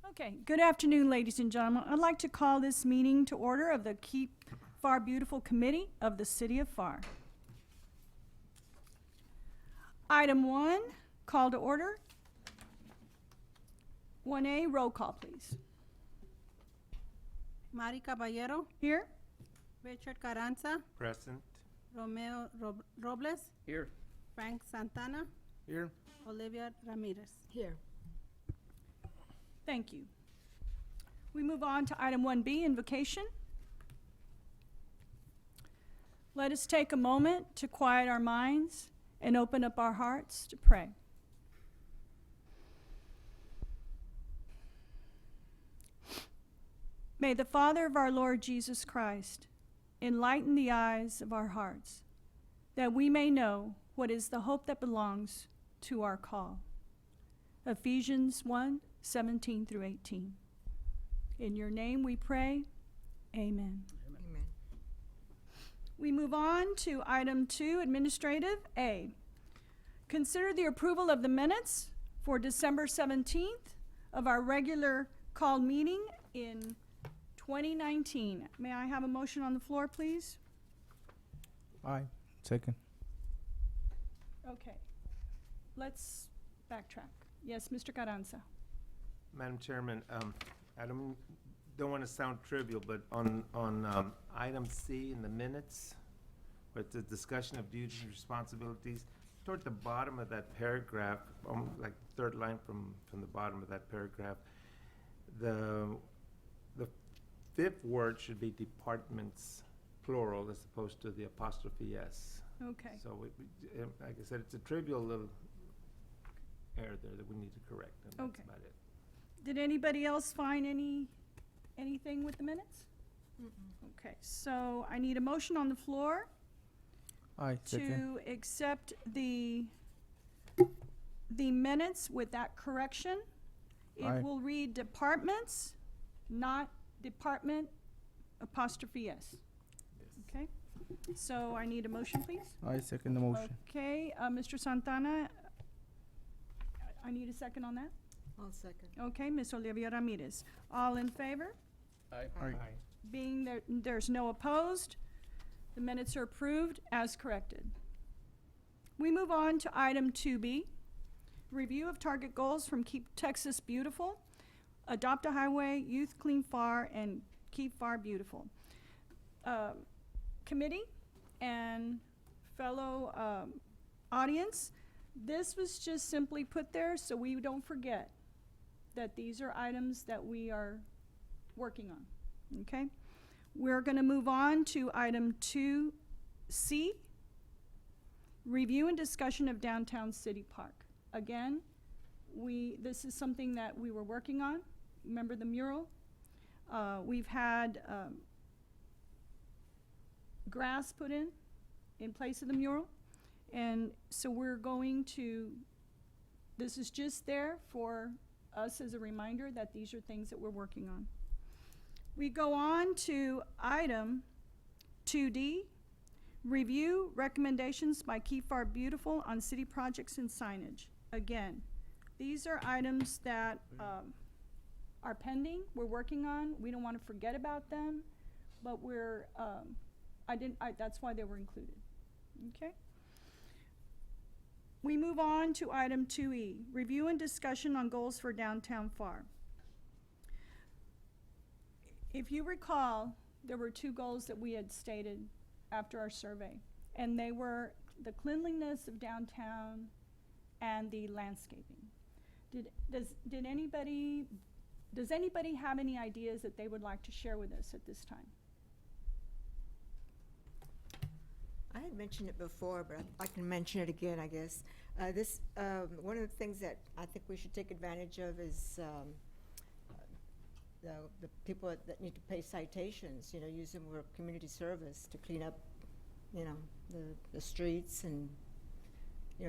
Okay, good afternoon, ladies and gentlemen. I'd like to call this meeting to order of the Keep Pharr Beautiful Committee of the City of Pharr. Item 1, call to order. 1A, roll call, please. Mari Caballero, Here? Richard Carranza, Present. Romeo Robles, Here. Frank Santana, Here. Olivia Ramirez. Here. Thank you. We move on to item 1B, invocation. Let us take a moment to quiet our minds and open up our hearts to pray. May the Father of our Lord Jesus Christ enlighten the eyes of our hearts, that we may know what is the hope that belongs to our call. Ephesians 1:17 through 18. In your name we pray, amen. Amen. We move on to item 2, administrative A. Consider the approval of the minutes for December 17th of our regular called meeting in 2019. May I have a motion on the floor, please? Aye. Second. Okay. Let's backtrack. Yes, Mr. Carranza. Madam Chairman, I don't want to sound trivial, but on item C in the minutes, with the discussion of duties and responsibilities, toward the bottom of that paragraph, like third line from the bottom of that paragraph, the fifth word should be departments, plural, as opposed to the apostrophe S. Okay. So, like I said, it's a trivial little error there that we need to correct, and that's Okay. about it. Did anybody else find anything with the minutes? Okay, so I need a motion on the floor Aye. Second. to accept the minutes with that correction. Aye. It will read departments, not department apostrophe S. Okay, so I need a motion, please. I second the motion. Okay, Mr. Santana, I need a second on that. I'll second. Okay, Ms. Olivia Ramirez. All in favor? Aye. Being there's no opposed, the minutes are approved as corrected. We move on to item 2B, review of target goals from Keep Texas Beautiful, Adopt a Highway, Youth Clean Pharr, and Keep Pharr Beautiful. Committee and fellow audience, this was just simply put there so we don't forget that these are items that we are working on, okay? We're gonna move on to item 2C, review and discussion of downtown City Park. Again, this is something that we were working on. Remember the mural? We've had grass put in place of the mural. And so we're going to, this is just there for us as a reminder that these are things that we're working on. We go on to item 2D, review recommendations by Keep Pharr Beautiful on city projects and signage. Again, these are items that are pending, we're working on. We don't want to forget about them, but we're, that's why they were included, okay? We move on to item 2E, review and discussion on goals for downtown Pharr. If you recall, there were 2 goals that we had stated after our survey, and they were the cleanliness of downtown and the landscaping. Does anybody have any ideas that they would like to share with us at this time? I had mentioned it before, but I can mention it again, I guess. One of the things that I think we should take advantage of is the people that need to pay citations, use them for community service to clean up, the streets and,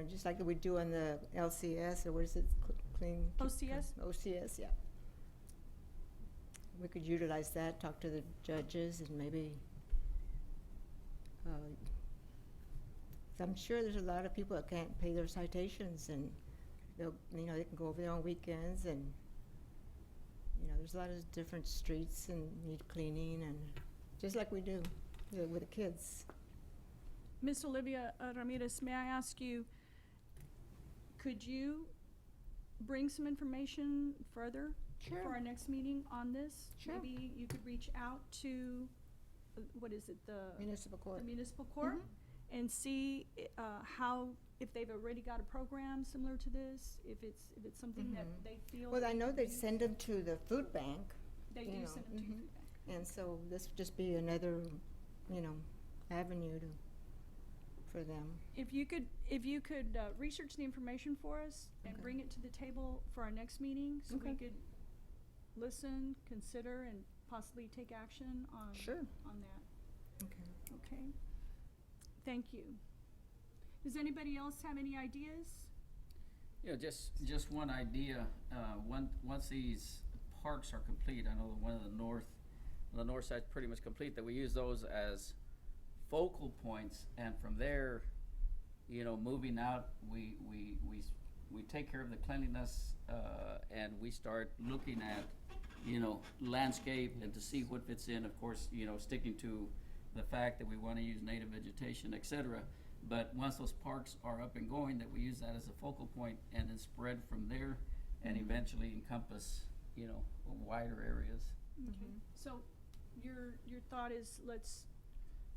just like we do on the LCS, or what is it, clean? OCS? OCS, yeah. We could utilize that, talk to the judges, and maybe, I'm sure there's a lot of people that can't pay their citations, and they can go over there on weekends and You know, there's a lot of different streets and need cleaning, and just like we do with the kids. Miss Olivia Ramirez, may I ask you, could you bring some information further for our next meeting on this? Sure. Maybe you could reach out to, what is it, the Municipal court. municipal court? And see how, if they've already got a program similar to this, if it's something that they feel. Well, I know could they be- send them to the food bank, They you do know, send them to mhm. food bank. and so this would just be another, you know, avenue for them. If you could research the information for us and Okay. bring it to the table for our next meeting, so we Okay. could listen, consider, and possibly take action on Sure. on that. Okay. Okay. Thank you. Does anybody else have any ideas? Yeah, just one idea, once these parks are complete, I know the one on the north side's pretty much complete, that we use those as focal points, and from there, you know, moving out, we take care of the cleanliness, and we start looking at, you know, landscape and to see what fits in, of course, you know, sticking to the fact that we wanna use native vegetation, et cetera. But once those parks are up and going, that we use that as a focal point and then spread from there and eventually encompass, you know, wider areas. Okay. So your thought is let's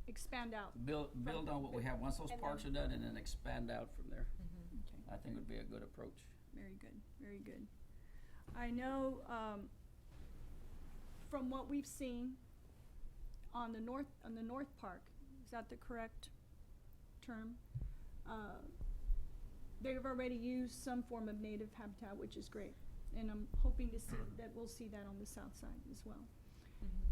expand out. Build on what we have, once those And parks are done, and then expand out from there. Okay. I think would be a good approach. Very good, very good. I know, from what we've seen on the north park, is that the correct term? They've already used some form of native habitat, which is great. And I'm hoping to see, that we'll see that on the south side as well.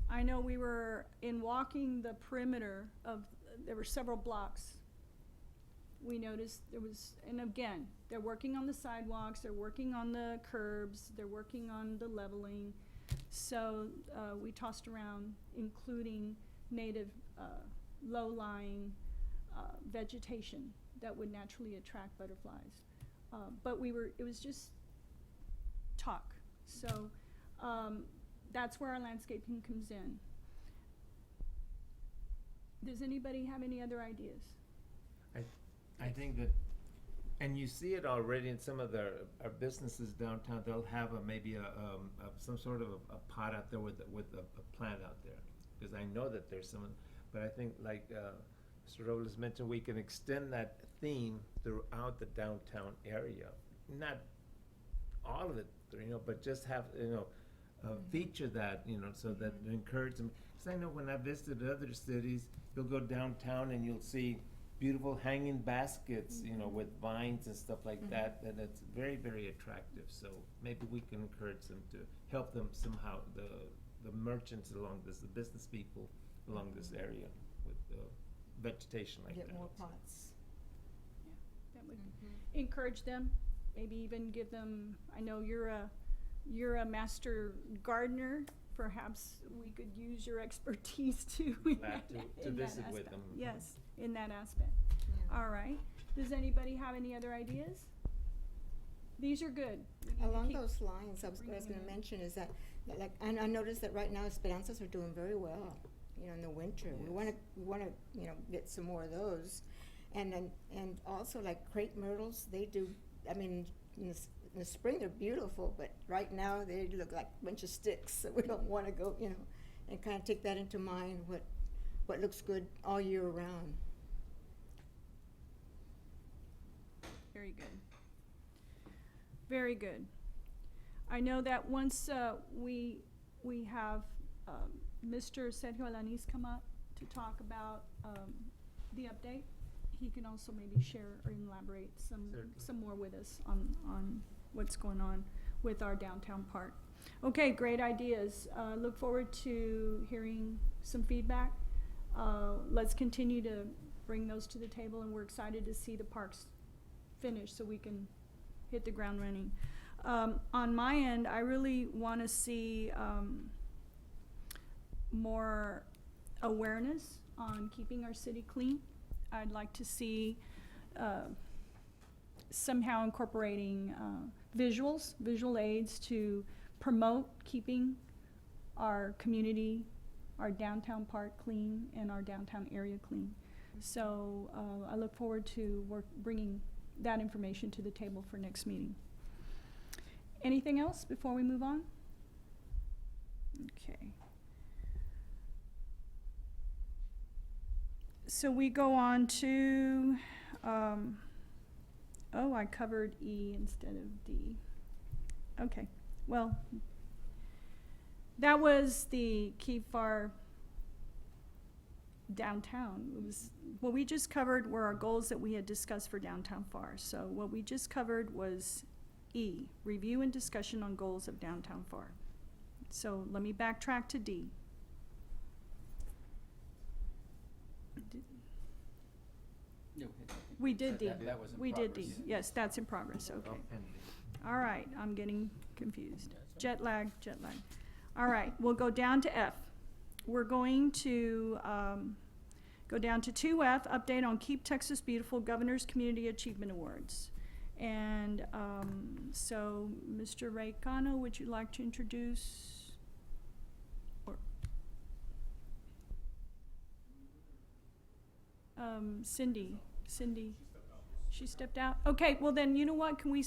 I know we were, in walking the perimeter of, there were several blocks. We noticed there was, and again, they're working on the sidewalks, they're working on the curbs, they're working on the leveling. So, we tossed around including native, low-lying, vegetation that would naturally attract butterflies. But it was just talk. So, that's where our landscaping comes in. Does anybody have any other ideas? I think that, and you see it already in some of our businesses downtown, they'll have maybe some sort of a pot out there with a plant out there. Because I know that there's some, but I think like, Mr. Robles mentioned, we can extend that theme throughout the downtown area. Not all of it, you know, but just have, you know, feature that, you know, so that it encourages them. Because I know when I visited other cities, you'll go downtown and you'll see beautiful hanging baskets, you know, with vines and stuff like that, and it's very, very attractive. So maybe we can encourage them to help them somehow, the merchants along this, the business people along this area with vegetation like that. Get more pots. That would encourage them, maybe even give them, I know you're a master gardener, perhaps we could use your expertise too. Glad to in that visit with aspect. them. Yes, in that aspect. Yeah. All right. Does anybody have any other ideas? These are good. We need to Along keep- those lines, I was bringing gonna them in. mention is that, like, I noticed that right now Esperanzas are doing very well, you know, in the winter. We wanna, you know, get some more of those. And then, and also like crepe myrtles, they do, I mean, in the spring they're beautiful, but right now they look like a bunch of sticks, so we don't wanna go, you know, and kinda take that into mind, what looks good all year round. Very good. Very good. I know that once we have Mr. Sergio Alanis come up to talk about the update, he can also maybe share or elaborate Certainly. some more with us on what's going on with our downtown park. Okay, great ideas. Look forward to hearing some feedback. Let's continue to bring those to the table, and we're excited to see the parks finished so we can hit the ground running. On my end, I really want to see more awareness on keeping our city clean. I'd like to see somehow incorporating visual aids to promote keeping our community, our downtown park clean and our downtown area clean. So, I look forward to bringing that information to the table for next meeting. Anything else before we move on? Okay. So we go on to, oh, I covered E instead of D. Okay, well, that was the Keep Pharr downtown. It was, what we just covered were our goals that we had discussed for downtown Pharr. So what we just covered was E, review and discussion on goals of downtown Pharr. So let me backtrack to D. Yeah, We did D. That was in We did D. progress. Yes, that's in progress, okay. Oh, pending. All right, I'm getting confused. Jet lag, jet lag. All right, we'll go down to F. We're going to go down to 2F, update on Keep Texas Beautiful Governor's Community Achievement Awards. And so, Mr. Ray Cano, would you like to introduce? Or Cindy. She stepped out? Okay, well then, you know what, can we,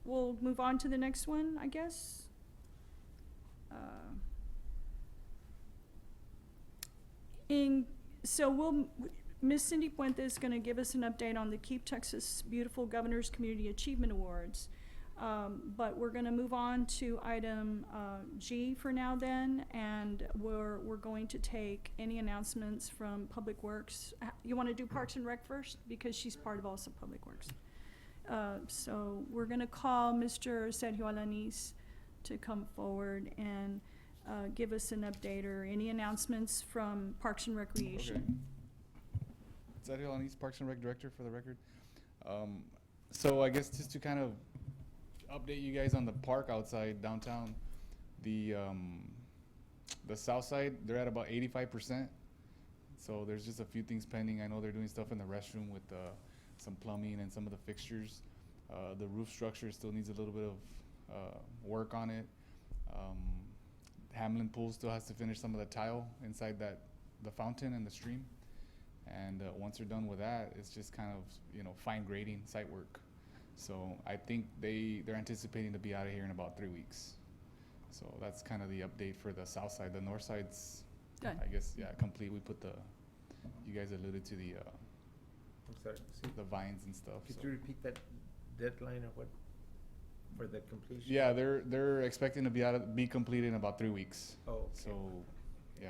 we'll move on to the next one, I guess? So Miss Cindy Puente is gonna give us an update on the Keep Texas Beautiful Governor's Community Achievement Awards. But we're gonna move on to item G for now then, and we're going to take any announcements from Public Works. You wanna do Parks and Rec first? Because she's part of also Public Works. So we're gonna call Mr. Sergio Alanis to come forward and give us an update or any announcements from Parks and Recreation. Sergio Alanis, Parks and Rec Director, for the record. So I guess just to kind of update you guys on the park outside downtown, the south side, they're at about 85%. So there's just a few things pending. I know they're doing stuff in the restroom with some plumbing and some of the fixtures. The roof structure still needs a little bit of work on it. Hamlin Pool still has to finish some of the tile inside the fountain and the stream. And once they're done with that, it's just kind of, fine grading, site work. So I think they're anticipating to be out of here in about 3 weeks. So that's kind of the update for the south side. The north side's, Done. I guess, complete. We put you guys alluded to the I'm sorry, the vines and stuff. could so. you repeat that deadline or what, for the completion? Yeah, they're expecting to be completed in about 3 weeks. Oh, okay. So, yeah,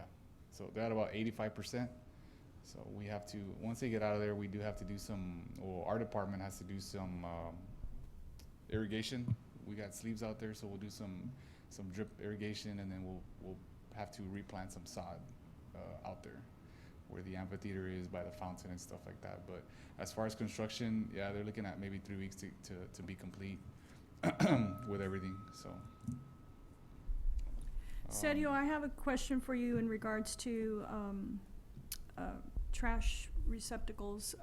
so they're at about 85%. So we have to, once they get out of there, we do have to do our department has to do some irrigation. We got sleeves out there, so we'll do some drip irrigation, and then we'll have to replant some sod out there where the amphitheater is, by the fountain and stuff like that. But as far as construction, yeah, they're looking at maybe 3 weeks to be complete with everything, so. Sergio, I have a question for you in regards to trash receptacles.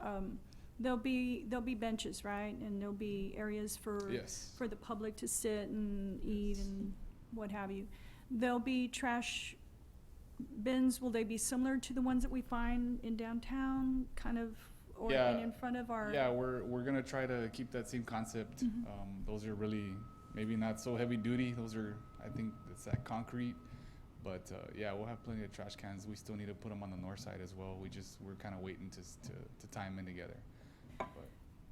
There'll be benches, right? And there'll be areas for Yes. the public to sit and eat and what have you. There'll be trash bins. Will they be similar to the ones that we find in downtown, kind of, or Yeah. and in front of our? Yeah, we're gonna try to keep that same concept. Mhm. Those are really maybe not so heavy duty. Those are, I think it's that concrete. But yeah, we'll have plenty of trash cans. We still need to put them on the north side as well. We're kind of waiting to tie them in together. But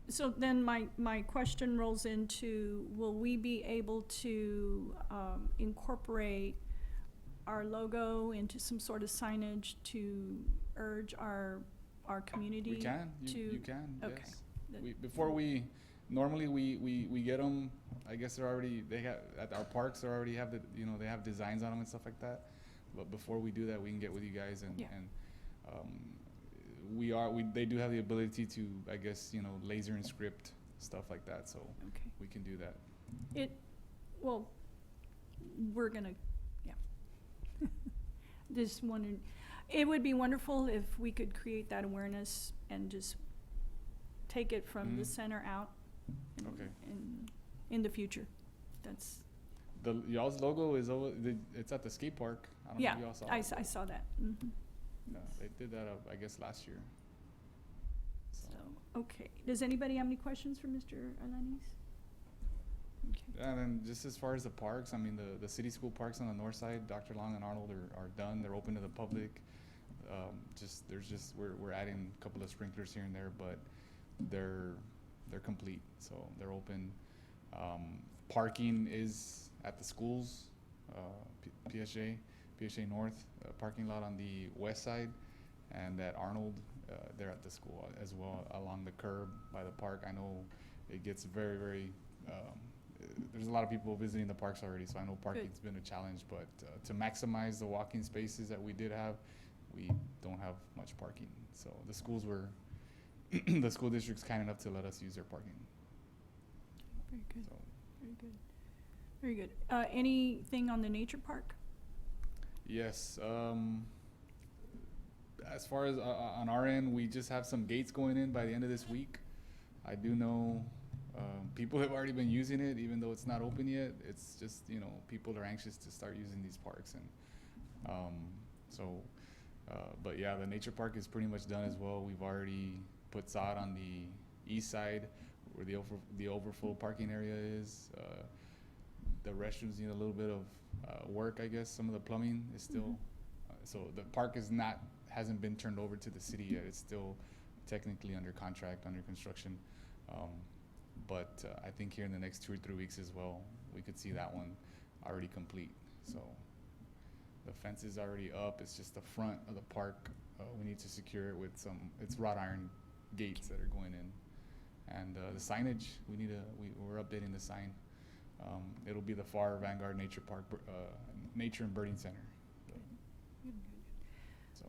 So then my question rolls into, will we be able to incorporate our logo into some sort of signage to urge our community? we can. You to- can. okay. Yes. Normally we get them. I guess at our parks they already have they have designs on them and stuff like that. But before we do that, we can get with you guys and Yeah. they do have the ability to, I guess, laser and script stuff like that. So Okay. we can do that. Well, we're gonna, yeah. Just wondering, it would be wonderful if we could create that awareness and just take it from the Mhm. center out. Okay. In the future. That's, y'all's logo is over, it's at the skate park. I don't know Yeah, if y'all saw I, it. I saw that. Mhm. Yeah, they did that, I guess, last year. So, So, okay. Does anybody have any questions for Mr. Alanis? Okay. yeah, and then just as far as the parks, I mean, the city school parks on the north side, Dr. Long and Arnold are done. They're open to the public. We're adding a couple of sprinklers here and there, but they're complete, so they're open. Parking is at the schools, PSA North parking lot on the west side, and at Arnold, they're at the school as well, along the curb by the park. I know it gets very, very, there's a lot of people visiting the parks already, so I know parking's been a challenge, but to maximize the walking spaces that we did have, we don't have much parking. So the schools were, the school district's kind enough to let us use their parking. Very good. So, Very good. Very good. Anything on the nature park? yes, as far as on our end, we just have some gates going in by the end of this week. I do know people have already been using it, even though it's not open yet. It's just, people are anxious to start using these parks, and but yeah, the nature park is pretty much done as well. We've already put sod on the east side where the overflow parking area is. The restrooms need a little bit of work, I guess. Some of the plumbing is still, so the park hasn't been turned over to the city yet. It's still technically under contract, under construction. But I think here in the next 2 or 3 weeks as well, we could see that one already complete. So the fence is already up. It's just the front of the park. We need to secure it with it's wrought iron gates that are going in. And the signage, we're updating the sign. It'll be the Pharr Vanguard Nature Park, Nature and Birding Center. So,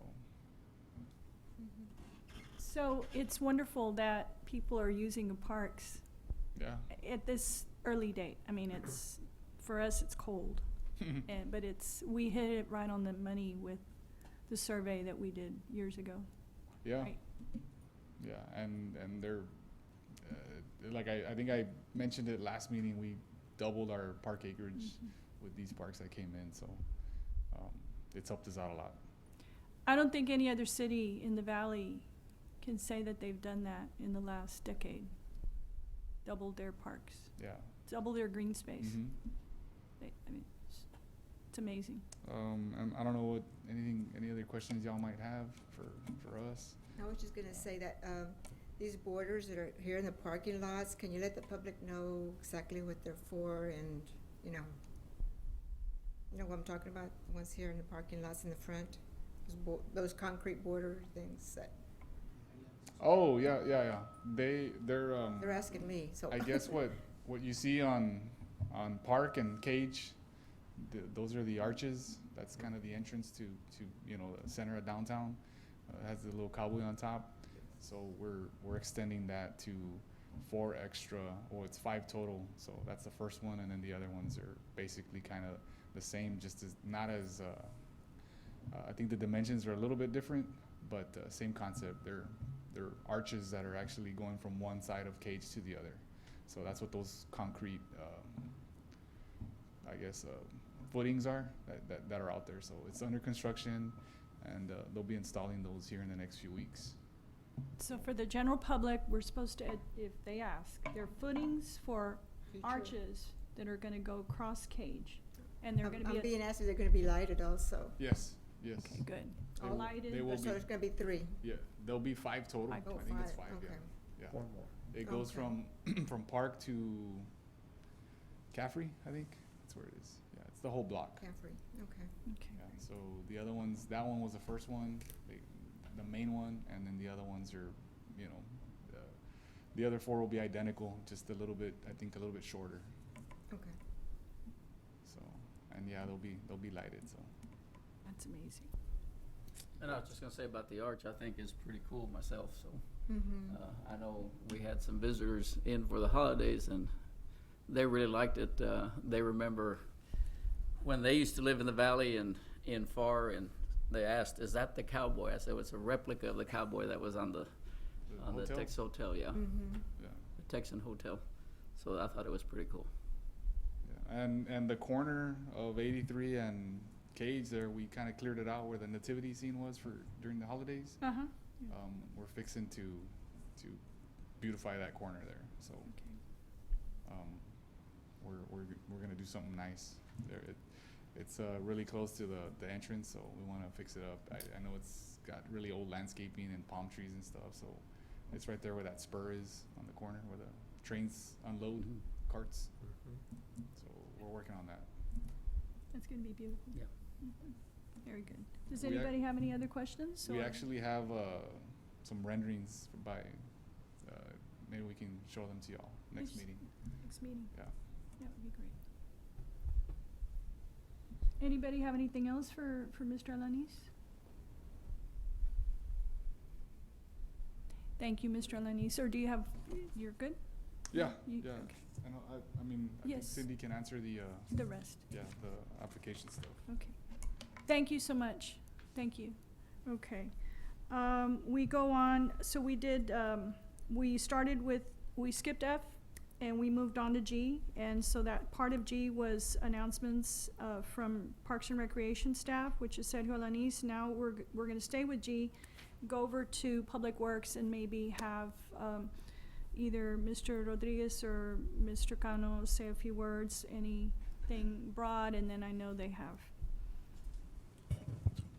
So it's wonderful that people are using the parks yeah. at this early date. I mean, for us, it's cold. But we hit it right on the money with the survey that we did years ago. Yeah. Right. Yeah, and they're, like I think I mentioned it last meeting, we doubled our park acreage with these parks that came in, so it's helped us out a lot. I don't think any other city in the valley can say that they've done that in the last decade. Doubled their parks, Yeah. doubled their green space. Mhm. I mean, it's amazing. And I don't know any other questions y'all might have for us? I was just gonna say that, these borders that are here in the parking lots, can you let the public know exactly what they're for, and, you know what I'm talking about, the ones here in the parking lots in the front? Those concrete border things that, Oh, yeah. They're they're asking me, so. I guess what you see on Park and Cage, those are the arches. That's kind of the entrance to the center of downtown. It has the little cowboy on top. So we're extending that to 4 extra. Well, it's 5 total. So that's the first one, and then the other ones are basically kind of the same, just as not as. I think the dimensions are a little bit different, but same concept. They're arches that are actually going from one side of Cage to the other. So that's what those concrete, footings are that are out there. So it's under construction, and they'll be installing those here in the next few weeks. So for the general public, we're supposed to, if they ask, they're footings for Future. arches that are gonna go cross Cage. And they're gonna I'm be, being asked if they're gonna be lighted also. Yes. okay, good. They All will- lighted. they will So be. there's gonna be 3. Yeah, there'll be 5 total. 5 I Oh, think it's 5. okay. Yeah. 4 more. It goes Okay. from Park to Caffrey, I think. That's where it is. Yeah, it's the whole block. Caffrey, okay. Okay. Yeah, so the other ones, that one was the first one, the main one, and then the other ones are, the other 4 will be identical, just a little bit shorter. Okay. So, and yeah, they'll be lighted. So. That's amazing. And I was just gonna say about the arch, I think is pretty cool myself, so. Mm-hmm. I know we had some visitors in for the holidays, and they really liked it. They remember when they used to live in the valley and in Pharr, and they asked, "Is that the cowboy?" I said, "It's a replica of the cowboy that was on the hotel? Texas Hotel, yeah, Mm-hmm. Yeah. the Texan Hotel." So I thought it was pretty cool. Yeah. and the corner of 83 and Cage there, we kind of cleared it out where the nativity scene was for during the holidays. Uh-huh. We're fixing to beautify that corner there. So Okay. we're gonna do something nice there. It's really close to the entrance, so we want to fix it up. I know it's got really old landscaping and palm trees and stuff, so it's right there where that spur is on the corner where the trains unload carts. So we're working on that. That's gonna be beautiful. Yeah. Mhm. Very good. Does We ac- anybody have any other questions? We or- actually have some renderings by. Maybe we can show them to y'all next Yes. meeting. Next meeting? Yeah. That would be great. Anybody have anything else for Mr. Alanis? Thank you, Mr. Alanis. Or do you have, you're good? Yeah. You- Yeah. okay. I know. I mean, I think Yes. Cindy can answer the The rest. the application stuff. Okay. Thank you so much. Thank you. Okay. We go on, so we did, we started with, we skipped F and we moved on to G. And so that part of G was announcements, from Parks and Recreation staff, which is Sergio Alanis. Now we're gonna stay with G, go over to Public Works and maybe have, either Mr. Rodriguez or Mr. Cano say a few words, anything broad, and then I know they have.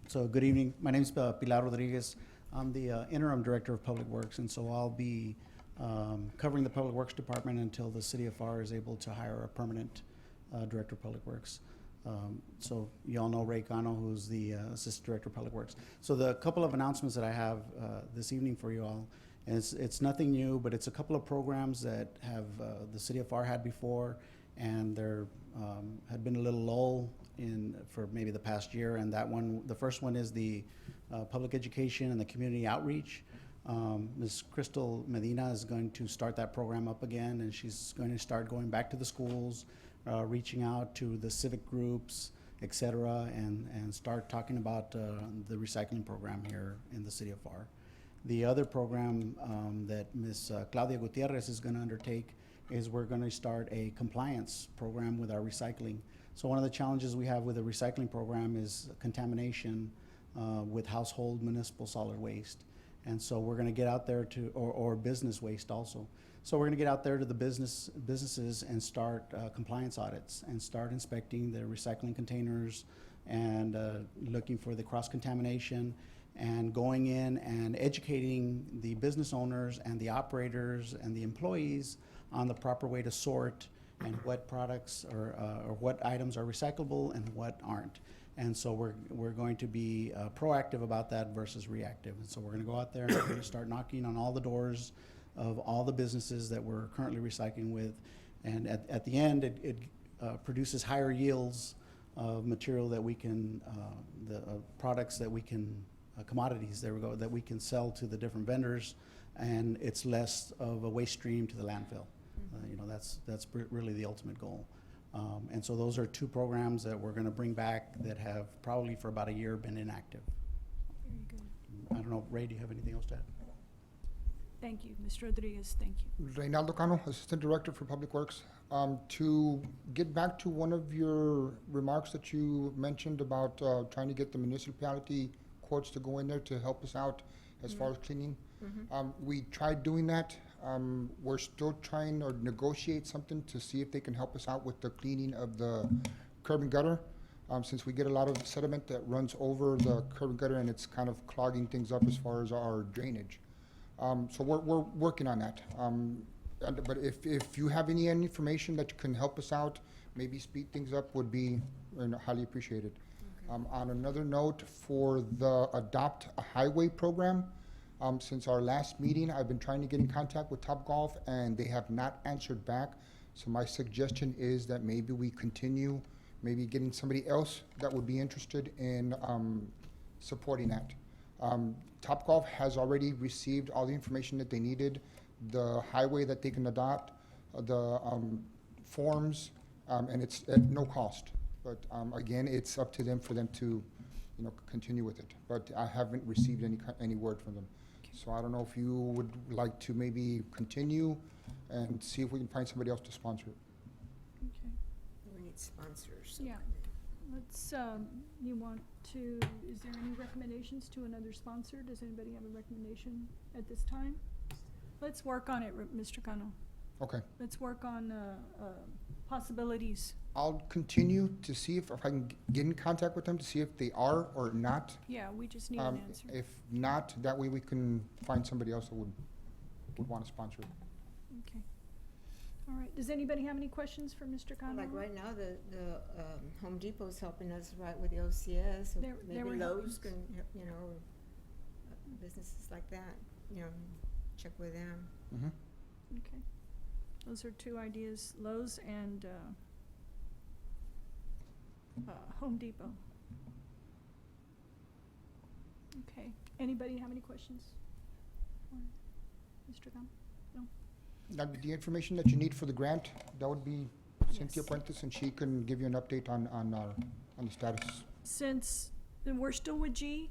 So good evening. My name is Pilar Rodriguez. I'm the interim director of Public Works, and so I'll be covering the Public Works Department until the city of Pharr is able to hire a permanent director of Public Works. So you all know Ray Cano, who's the assistant director of Public Works. So the couple of announcements that I have this evening for you all, and it's nothing new, but it's a couple of programs that have the city of Pharr had before, and there had been a little lull for maybe the past year, and that one, the first one is the public education and the community outreach. Ms. Crystal Medina is going to start that program up again, and she's going to start going back to the schools, reaching out to the civic groups, et cetera, and start talking about the recycling program here in the city of Pharr. The other program that Ms. Claudia Gutierrez is going to undertake is we're going to start a compliance program with our recycling. So one of the challenges we have with the recycling program is contamination with household municipal solid waste. And so we're going to get out there to, or business waste also. So we're going to get out there to the businesses and start compliance audits and start inspecting the recycling containers and looking for the cross-contamination and going in and educating the business owners and the operators and the employees on the proper way to sort and what products or what items are recyclable and what aren't. And so we're going to be proactive about that versus reactive. And so we're going to go out there and we're going to start knocking on all the doors of all the businesses that we're currently recycling with. And at the end, it produces higher yields of material that we can, the products that we can, commodities, there we go, that we can sell to the different vendors, and it's less of a waste stream to the landfill. You know, that's really the ultimate goal. And so those are two programs that we're going to bring back that have probably for about a year been inactive. Very good. I don't know, Ray, do you have anything else to add? Thank you, Mr. Rodriguez, thank you. Reynaldo Cano, Assistant Director for Public Works. To get back to one of your remarks that you mentioned about trying to get the municipality quotes to go in there to help us out as far as cleaning. We tried doing that. We're still trying to negotiate something to see if they can help us out with the cleaning of the curb and gutter. Since we get a lot of sediment that runs over the curb and gutter and it's kind of clogging things up as far as our drainage. So we're working on that. But if you have any information that can help us out, maybe speed things up, would be highly appreciated. On another note, for the Adopt a Highway program, since our last meeting, I've been trying to get in contact with Topgolf and they have not answered back. So my suggestion is that maybe we continue, maybe getting somebody else that would be interested in supporting that. Topgolf has already received all the information that they needed, the highway that they can adopt, the forms, and it's at no cost. But again, it's up to them for them to, continue with it. But I haven't received any word from them. So I don't know if you would like to maybe continue and see if we can find somebody else to sponsor it. Okay. We sponsors. Yeah. Let's, you want to, is there any recommendations to another sponsor? Does anybody have a recommendation at this time? Let's work on it, Mr. Cano. Okay. Let's work on, possibilities. I'll continue to see if I can get in contact with them to see if they are or not. Yeah, we just need an answer. If not, that way we can find somebody else that would want to sponsor it. Okay. All right. Does anybody have any questions for Mr. Cano? Like right now, the Home Depot's helping us, right, with the OCS, or They're maybe helping Lowe's us. can, you know, businesses like that, you know, check with them. Mhm. Okay. Those are two ideas, Lowe's and, Home Depot. Okay. Anybody have any questions? for Mr. Cano? Now, the information that you need for the grant, that would be Cynthia Yes. Puentes, and she can give you an update on the status. Since we're still with G,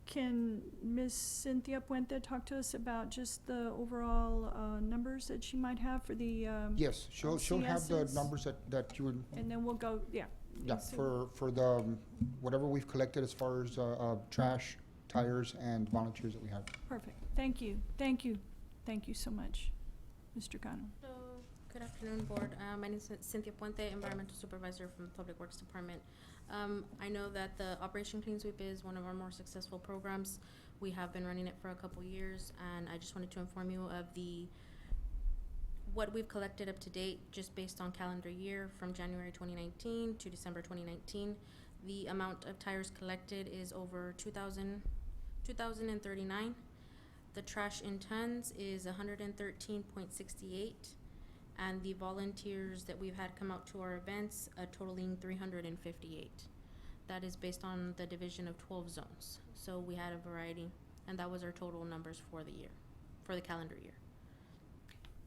can Miss Cynthia Puente talk to us about just the overall, numbers that she might have for the, Yes, she'll have the LCSs? numbers that you would, and then we'll go, yeah. yeah, So- for the, whatever we've collected as far as, trash, tires, and volunteers that we have. Perfect. Thank you. Thank you. Thank you so much, Mr. Cano. So, good afternoon, Board. My name is Cynthia Puente, Environmental Supervisor from the Public Works Department. I know that the Operation Clean Sweep is one of our more successful programs. We have been running it for a couple years, and I just wanted to inform you of what we've collected up to date, just based on calendar year from January 2019 to December 2019. The amount of tires collected is over 2,039. The trash in tons is 113.68, and the volunteers that we've had come out to our events totaling 358. That is based on the division of 12 zones. So we had a variety, and that was our total numbers for the year, for the calendar year.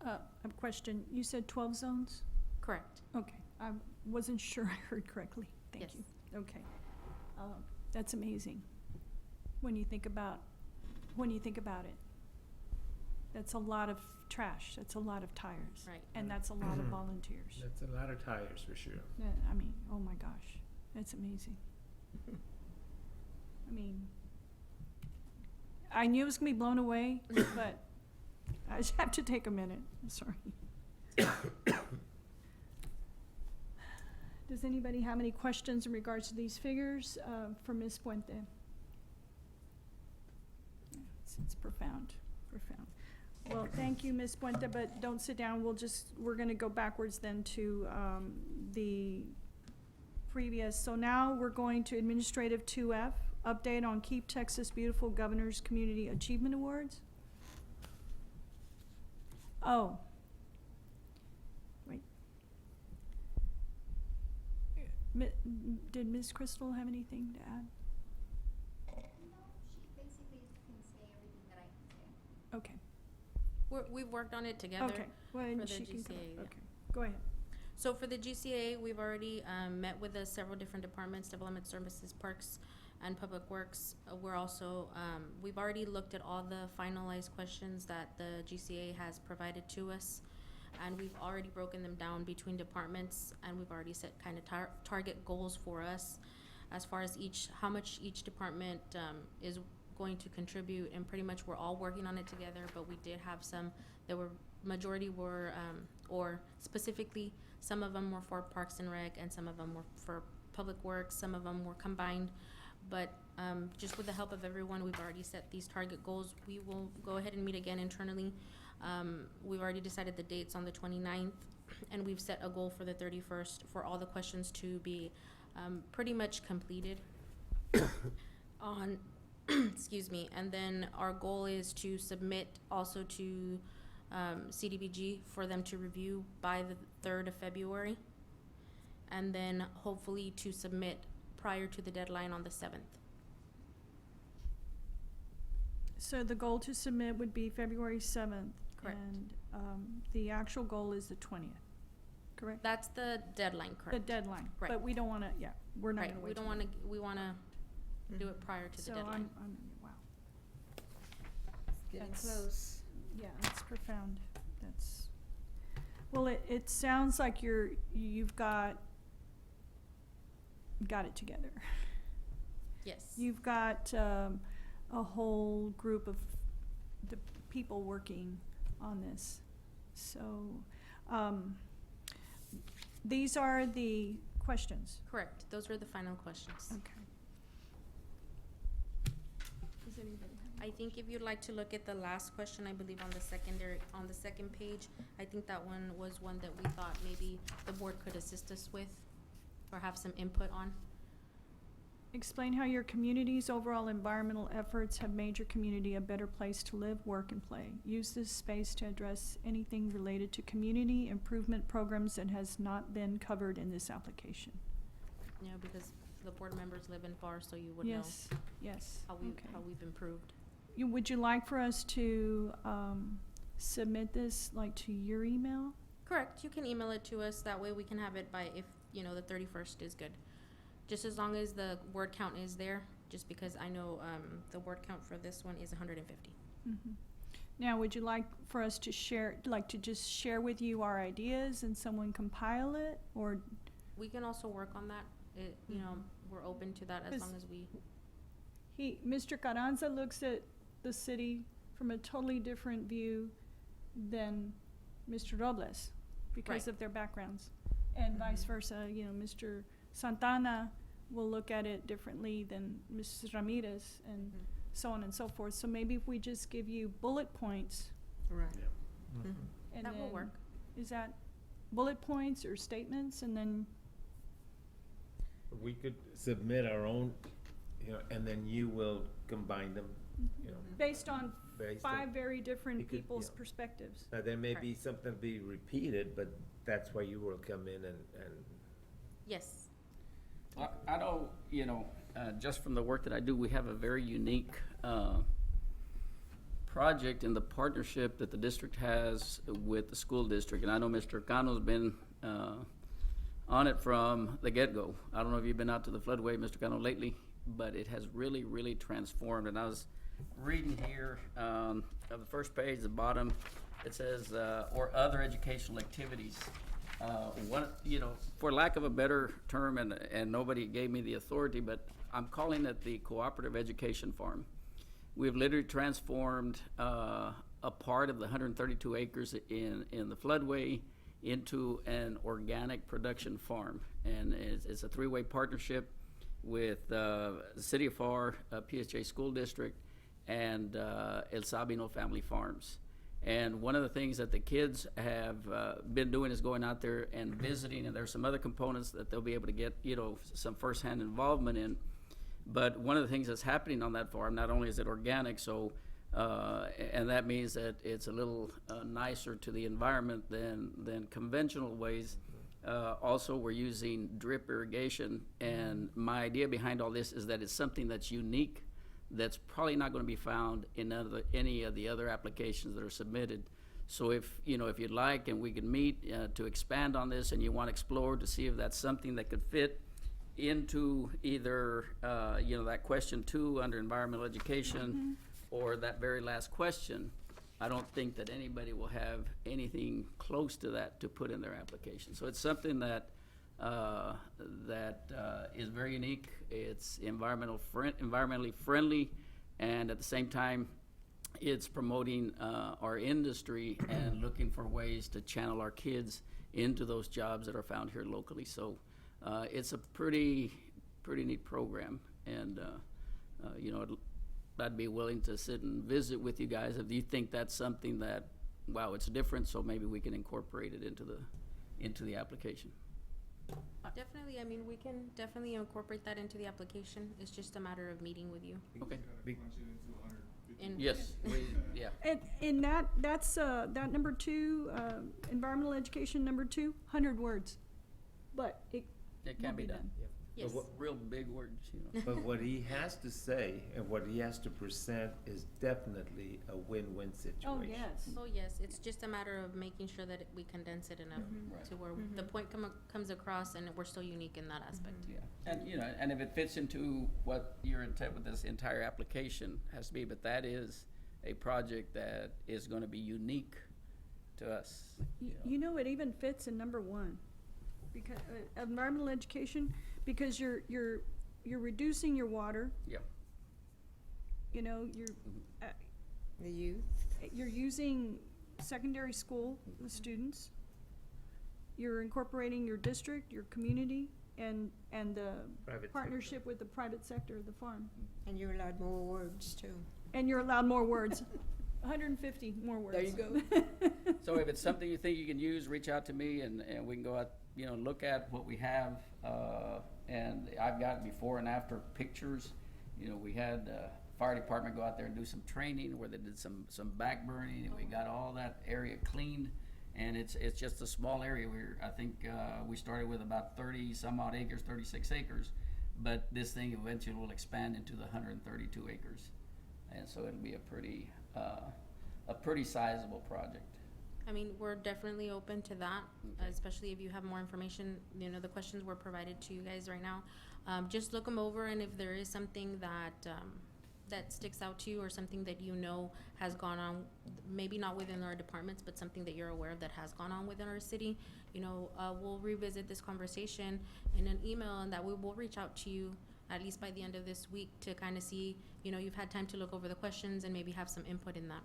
I have a question. You said 12 zones? Correct. Okay. I wasn't sure I heard correctly. Thank Yes. you. Okay. That's amazing. When you think about it. That's a lot of trash. That's a lot of tires. Right. And that's a lot of volunteers. That's a lot of tires, for sure. I mean, oh my gosh, that's amazing. I mean, I knew it was gonna be blown away, but I just have to take a minute. I'm sorry. Does anybody have any questions in regards to these figures for Ms. Puente? It's profound, profound. Well, thank you, Ms. Puente, but don't sit down. We're gonna go backwards then to the previous. So now we're going to Administrative 2F, update on Keep Texas Beautiful Governor's Community Achievement Awards. Oh. Wait. Did Ms. Crystal have anything to add? Okay, We've worked on it together. okay. Well, and for the she can come. GCA, yeah. Okay, go ahead. So for the GCA, we've already met with the several different departments, Development Services, Parks, and Public Works. We're also, we've already looked at all the finalized questions that the GCA has provided to us, and we've already broken them down between departments, and we've already set kind of target goals for us as far as how much each department is going to contribute, and pretty much we're all working on it together, but we did have some, majority were, or specifically, some of them were for Parks and Rec, and some of them were for Public Works, some of them were combined, but just with the help of everyone, we've already set these target goals. We will go ahead and meet again internally. We've already decided the dates on the 29th, and we've set a goal for the 31st for all the questions to be pretty much completed on excuse me, and then our goal is to submit also to CDBG for them to review by the 3rd of February, and then hopefully to submit prior to the deadline on the 7th. So the goal to submit would be February 7th. Correct. And the actual goal is the 20th, correct? That's the deadline, The correct? deadline. Right. But we don't wanna, yeah, we're not Right, gonna wait. we don't till wanna, we wanna do it prior to the So deadline. wow, Getting That's- close. yeah, that's profound. That's, well, it sounds like you've got got it together. Yes. You've got, a whole group of the people working on this. So, these are the questions. Correct. Those were the final questions. Okay. Does anybody have? I think if you'd like to look at the last question, I believe on the second page, I think that one was one that we thought maybe the board could assist us with or have some input on. Explain how your community's overall environmental efforts have made your community a better place to live, work, and play. Use this space to address anything related to community improvement programs that has not been covered in this application. You know, because the board members live in Pharr, so you would know Yes, yes, how okay. we've improved. Would you like for us to, submit this, like, to your email? Correct. You can email it to us. That way we can have it by, if, you know, the 31st is good. Just as long as the word count is there, just because I know, the word count for this one is 150. Mhm. Now, would you like for us to share, like, to just share with you our ideas and someone compile it, or? We can also work on that. You know, we're open to that as Is- long as we, Mr. Carranza looks at the city from a totally different view than Mr. Robles because Right. of their backgrounds. And vice versa, you know, Mr. Santana will look at it differently than Mrs. Ramirez and so on and so forth. So maybe if we just give you bullet points Right. and that will then- work. Is that bullet points or statements, and then, We could submit our own, you know, and then you will combine them, you know, based on based five on. very different You could, people's yeah. perspectives? Now, there may be something be repeated, but that's why you will come in and Yes. I know, you know, just from the work that I do, we have a very unique project in the partnership that the district has with the school district. And I know Mr. Cano's been on it from the get-go. I don't know if you've been out to the floodway, Mr. Cano, lately, but it has really, really transformed. And I was reading here, of the first page, the bottom, it says, or other educational activities. One, you know, for lack of a better term, and nobody gave me the authority, but I'm calling it the Cooperative Education Farm. We've literally transformed a part of the 132 acres in the floodway into an organic production farm. And it's a three-way partnership with the City of Pharr, PSJ School District, and El Sabino Family Farms. And one of the things that the kids have been doing is going out there and visiting, and there's some other components that they'll be able to get, you know, some firsthand involvement in. But one of the things that's happening on that farm, not only is it organic, so and that means that it's a little nicer to the environment than conventional ways. Also, we're using drip irrigation, and my idea behind all this is that it's something that's unique, that's probably not going to be found in any of the other applications that are submitted. So if, you know, if you'd like, and we can meet to expand on this, and you want to explore to see if that's something that could fit into either, you know, that question 2 under environmental education, or that very last question, I don't think that anybody will have anything close to that to put in their application. So it's something that is very unique. It's environmentally friendly, and at the same time, it's promoting our industry and looking for ways to channel our kids into those jobs that are found here locally. So it's a pretty neat program, and you know, I'd be willing to sit and visit with you guys if you think that's something that, wow, it's different, so maybe we can incorporate it into the application. Definitely, I mean, we can definitely incorporate that into the application. It's just a matter of meeting with you. Okay. And Yes, yeah. And in that's that number 2, environmental education number 2, 100 words. But it It won't can be done. Yes. Real big words, you know. but what he has to say and what he has to present is definitely a win-win situation. Oh, yes. Oh, yes, it's just a matter of making sure that we condense it enough Right. to where the point comes across and we're still unique in that aspect. Yeah, and, you know, and if it fits into what your intent with this entire application has to be, but that is a project that is gonna be unique to us. You know, it even fits in number 1, because environmental education, because you're reducing your water. Yep. You know, The youth, you're using secondary school students. You're incorporating your district, your community, and the Private partnership with the private sector, the farm. and you're allowed more words too. And you're allowed more words, 150 more words. There you go. So if it's something you think you can use, reach out to me and we can go out, you know, look at what we have. And I've got before and after pictures. You know, we had fire department go out there and do some training where they did some back burning, and we got all that area cleaned. And it's just a small area. I think we started with about 30 some odd acres, 36 acres. But this thing eventually will expand into the 132 acres. And so it'll be a pretty sizable project. I mean, we're definitely open to that, Okay. especially if you have more information. You know, the questions were provided to you guys right now. Just look them over, and if there is something that sticks out to you, or something that you know has gone on, maybe not within our departments, but something that you're aware of that has gone on within our city, you know, we'll revisit this conversation in an email, and that we will reach out to you at least by the end of this week to kind of see, you know, you've had time to look over the questions and maybe have some input in that.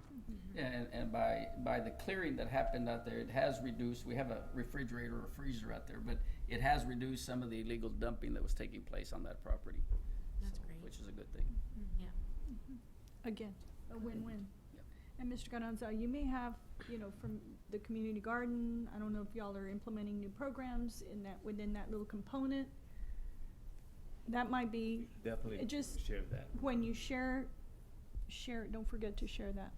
Yeah, and by the clearing that happened out there, it has reduced, we have a refrigerator or freezer out there, but it has reduced some of the illegal dumping that was taking place on that property. That's So, great. which is a good thing. Yeah. Again, a win-win. Yep. And Mr. Carranza, you may have, you know, from the community garden, I don't know if y'all are implementing new programs within that little component. That might be, Definitely It just- share that. when you share, don't forget to share that.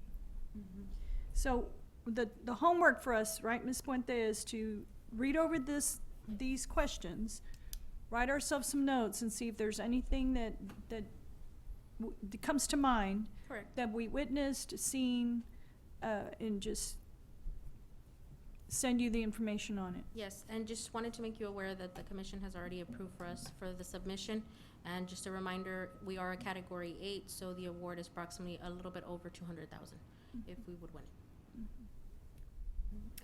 So the homework for us, right, Ms. Puente, is to read over these questions, write ourselves some notes, and see if there's anything that comes to mind Correct. that we witnessed, seen, and just send you the information on it. Yes, and just wanted to make you aware that the commission has already approved for us for the submission. And just a reminder, we are a category 8, so the award is approximately a little bit over 200,000 if we would win it.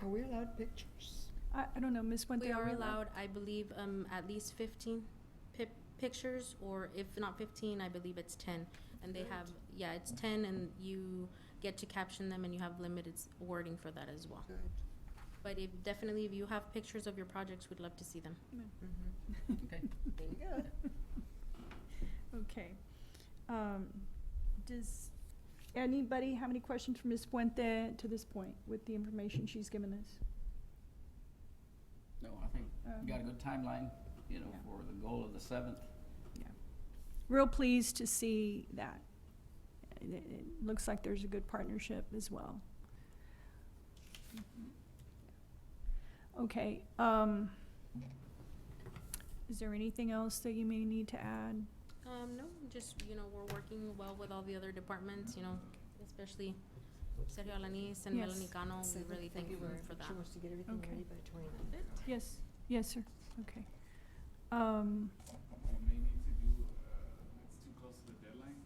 Are we allowed pictures? I don't know, Ms. Puente. We are allowed, I believe, at least 15 pictures, or if not 15, I believe it's 10. And they have, yeah, it's 10, and you get to caption them, and you have limited wording for that as well. Good. But if you have pictures of your projects, we'd love to see them. Okay. There you go. Okay. Does anybody have any questions for Ms. Puente to this point with the information she's given us? No, I think we got a good timeline, you know, Yeah. for the goal of the 7th. Real pleased to see that. It looks like there's a good partnership as well. Okay, is there anything else that you may need to add? No, just, you know, we're working well with all the other departments, you know, especially Sergio Alanis and Yes. Melanie Cano. We 7th really thank you February. for that. She wants to get everything Okay. ready by 29th. Yes, sir, okay. We may need to do, it's too close to the deadline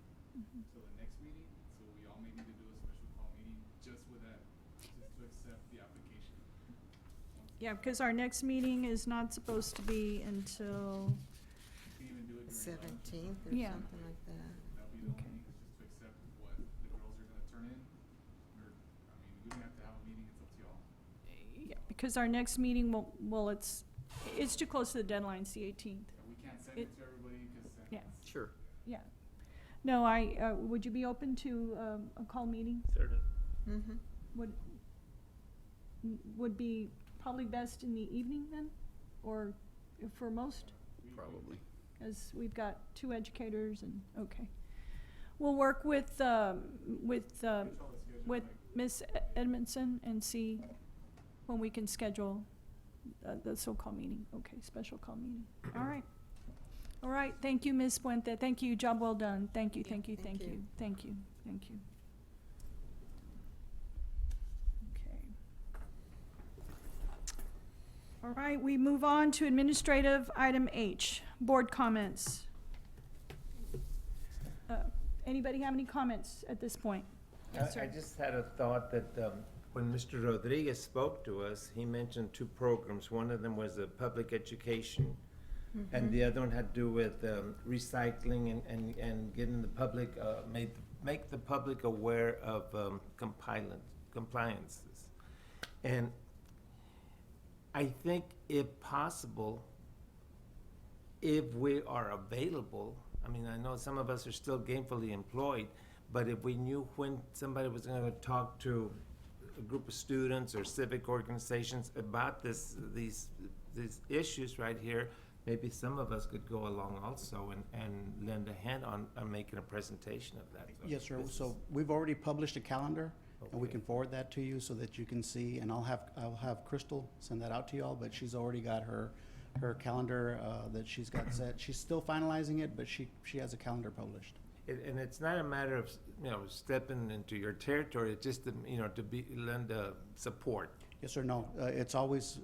till the next meeting, so we all may need to do a special call meeting just with that, just to accept the application. Yeah, because our next meeting is not supposed to be until, You can even do it during lunch. 17th or Yeah. something like that. That'll be the Okay. only, just to accept what the girls are gonna turn in. Or, I mean, we don't have to have a meeting, it's up to y'all. yeah, because our next meeting well, it's too close to the deadline, it's the 18th. We can't send It- it to everybody, cause then Yeah. it's- Sure. Yeah. No, would you be open to, a call meeting? Certainly. Mm-hmm. Would be probably best in the evening then? Or for most? Probably. As we've got 2 educators and, okay. We'll work with Ms. Edmondson and see when we can schedule the so-called meeting. Okay, special call meeting. All right. All right, thank you, Ms. Puente. Thank you, job well done. Thank you, thank you, Thank thank you. you, thank you, thank you. Okay. All right, we move on to administrative item H, board comments. Anybody have any comments at this point? Yes, I sir. just had a thought that when Mr. Rodriguez spoke to us, he mentioned 2 programs. One of them was a public education and the other one had to do with recycling and getting the public, make the public aware of compliances. And I think if possible, if we are available, I mean, I know some of us are still gainfully employed, but if we knew when somebody was gonna talk to a group of students or civic organizations about these issues right here, maybe some of us could go along also and lend a hand on making a presentation of that. Yes, sir. This So is- we've already published a calendar, and we Okay. can forward that to you so that you can see, and I'll have Crystal send that out to y'all, but she's already got her calendar, that she's got set. She's still finalizing it, but she has a calendar published. And it's not a matter of, stepping into your territory, it's just, to lend support. Yes, sir, no, it's always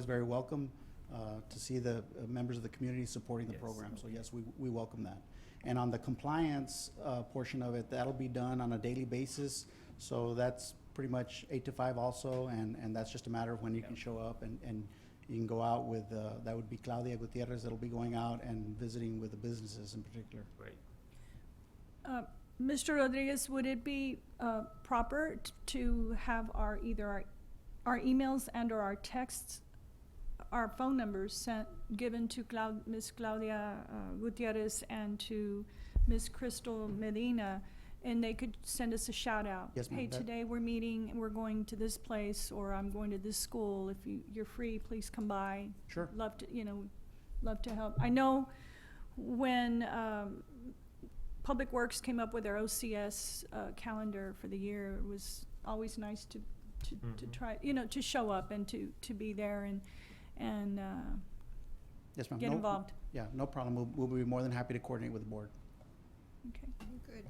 very welcome, to see the members of the community supporting the Yes. program, so yes, we welcome that. And on the compliance, portion of it, that'll be done on a daily basis, so that's pretty much 8 to 5 also, and that's just a matter of when you can show up, and you can go out with, that would be Claudia Gutierrez that'll be going out and visiting with the businesses in particular. Right. Mr. Rodriguez, would it be proper to have either our emails and or our texts, our phone numbers given to Ms. Claudia Gutierrez and to Ms. Crystal Medina, and they could send us a shout out? Yes, ma'am. Hey, today we're meeting, we're going to this place, or I'm going to this school. If you're free, please come by. Sure. Love to, love to help. I know when Public Works came up with their OCS calendar for the year, it was always nice to try, to show up and to be there and Yes, ma'am. get No- involved. Yeah, no problem. We'll be more than happy to coordinate with the board. Okay, Good. okay.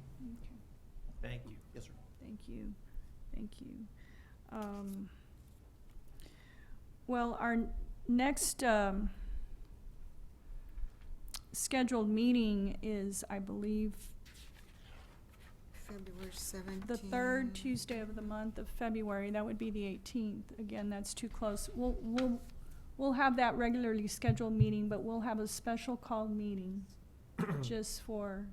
Thank you. Yes, sir. Thank you, thank you. Well, our next scheduled meeting is, I believe, February 17th. the third Tuesday of the month of February. That would be the 18th. Again, that's too close. We'll have that regularly scheduled meeting, but we'll have a special called meeting just for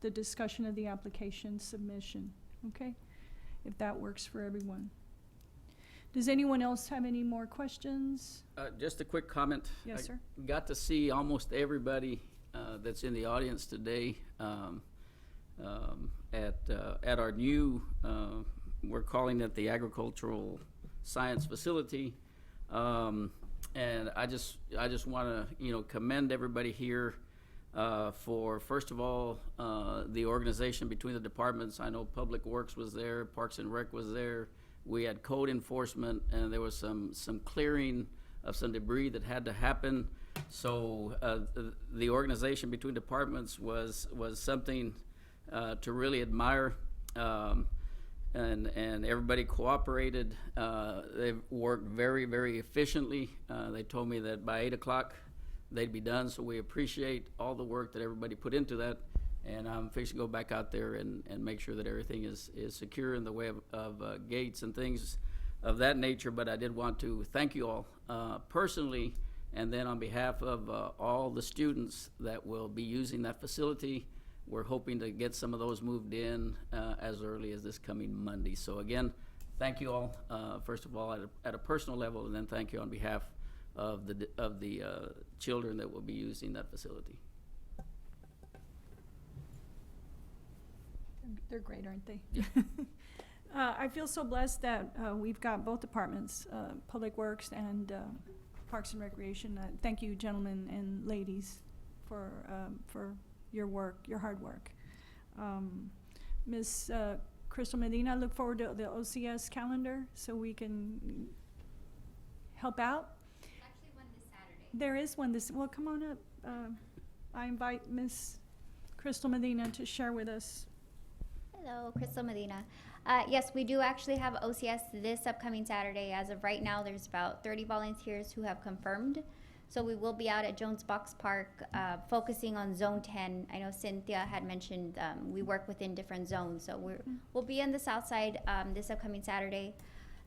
the discussion of the application submission, okay? If that works for everyone. Does anyone else have any more questions? Just a quick comment. Yes, sir. Got to see almost everybody that's in the audience today at our new, we're calling it the Agricultural Science Facility. And I just want to, commend everybody here for, first of all, the organization between the departments. I know Public Works was there, Parks and Rec was there. We had code enforcement, and there was some clearing of some debris that had to happen. So the organization between departments was something to really admire. And everybody cooperated. They worked very, very efficiently. They told me that by 8 o'clock they'd be done, so we appreciate all the work that everybody put into that. And I'm fixing to go back out there and make sure that everything is secure in the way of gates and things of that nature. But I did want to thank you all personally, and then on behalf of all the students that will be using that facility. We're hoping to get some of those moved in as early as this coming Monday. So again, thank you all, first of all, at a personal level, and then thank you on behalf of the children that will be using that facility. They're great, aren't they? I feel so blessed that we've got both departments, Public Works and Parks and Recreation. Thank you, gentlemen and ladies, for your work, your hard work. Ms. Crystal Medina, I look forward to the OCS calendar so we can help out. Actually, one this Saturday. There is one well, come on up. I invite Ms. Crystal Medina to share with us. Hello, Crystal Medina. Yes, we do actually have OCS this upcoming Saturday. As of right now, there's about 30 volunteers who have confirmed. So we will be out at Jones Box Park, focusing on Zone 10. I know Cynthia had mentioned we work within different zones. So we'll be on the south side this upcoming Saturday.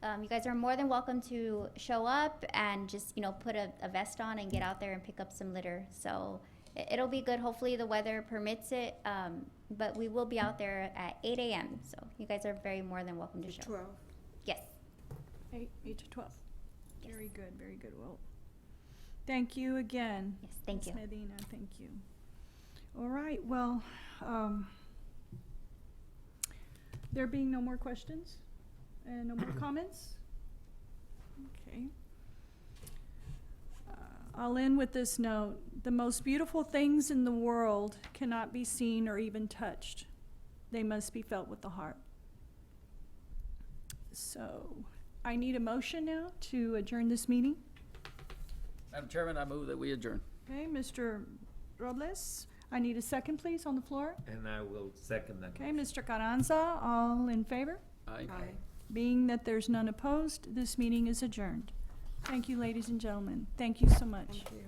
You guys are more than welcome to show up and just, you know, put a vest on and get out there and pick up some litter. So it'll be good. Hopefully the weather permits it. But we will be out there at 8 a.m. So you guys are very more than welcome to show. 12. Yes. 8 to 12. Yes. Very good, very good. Well, thank you again. Yes, thank you. Ms. Medina, thank you. All right, well, there being no more questions and no more comments? Okay. I'll end with this note. The most beautiful things in the world cannot be seen or even touched. They must be felt with the heart. So, I need a motion now to adjourn this meeting. Madam Chairman, I move that we adjourn. Okay, Mr. Robles, I need a second, please, on the floor. And I will second that. Okay, Mr. Carranza, all in favor? Aye. Being that there's none opposed, this meeting is adjourned. Thank you, ladies and gentlemen. Thank you so much. Thank you.